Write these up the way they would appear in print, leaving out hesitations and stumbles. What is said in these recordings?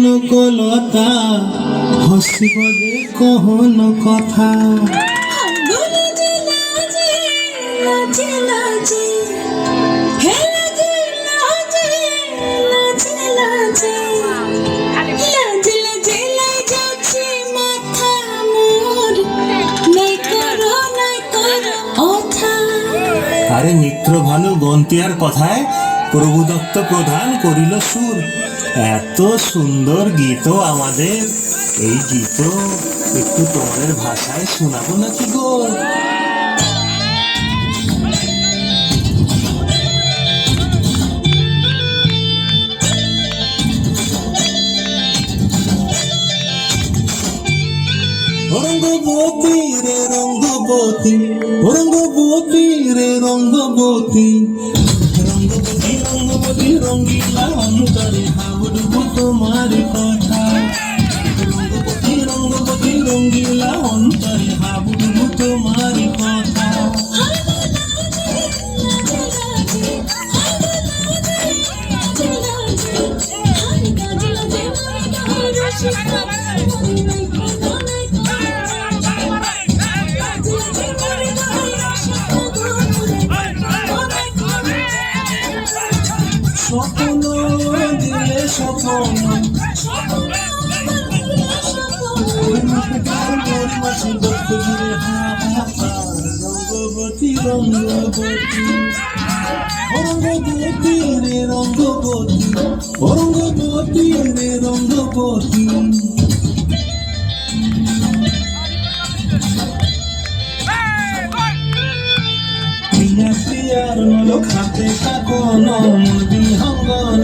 কনকলতা হসিব যে কহন কথা। আরে মিত্র ভানু গন্তিয়ার কথায় প্রভু দত্ত প্রধান করিল সুর। এত সুন্দর গীত আমাদের, এই গীত একটু তোমাদের ভাষায় শোনাবো নাকি গো? রঙ্গবতী রে রঙ্গবতী, রঙ্গবতী রে রঙ্গবতী, রঙ্গবতী রঙ্গবতী রঙ্গিলা অন্তরে হাবুডুবু তোমার কথা। রঙ্গবতী রঙ্গবতী রঙ্গিলা অন্তরে হাবুডুবু তোমার কথা। স্বপ্ন দিলে স্বপ্ন রঙ্গবতী রঙ্গবতী, রঙ্গবতী রে রঙ্গবতী, রঙ্গবতী রে রঙ্গবতী। প্রিয়ার লোক হাতে কাকন বিহঙ্গন,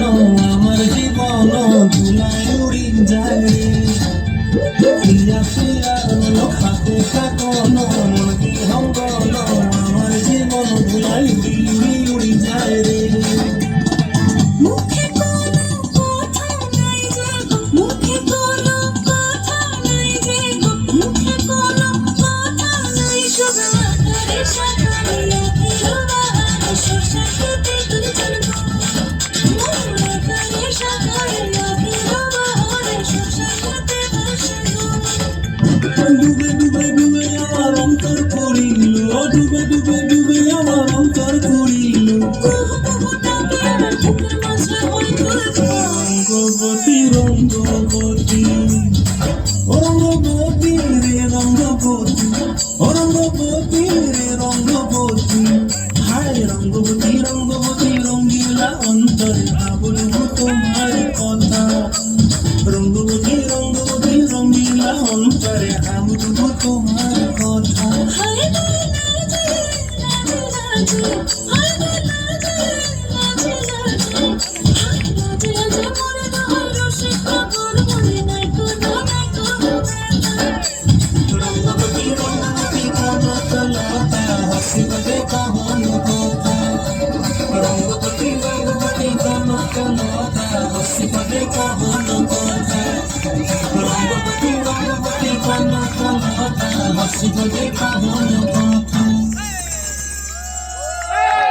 আমার জীবন ধুলায় উড়ি যায় রে। প্রিয়ার লোক হাতে কাকন বিহঙ্গন, আমার জীবন ধুলায় উড়ি যায় রে। ডুবে ডুবে ডুবে আমার অন্তর পড়িল, ডুবে ডুবে ডুবে আমার অন্তর পড়িল। রঙ্গবতী রঙ্গবতী, রঙ্গবতী রে রঙ্গবতী, রঙ্গবতী রে রঙ্গবতী। হায় রঙ্গবতী রঙ্গবতী রঙ্গিলা অন্তরে হাবুডুবু তোমার কথা। রঙ্গবতী রঙ্গবতী রঙ্গিলা অন্তরে হাবুডুবু তোমার কথা। রঙ্গবতী রঙ্গবতী কনকলতা হসিব যে কহন কথা। রঙ্গবতী রঙ্গবতী কনকলতা হসিব যে কহন কথা। রঙ্গবতী রঙ্গবতী কনকলতা হসিব যে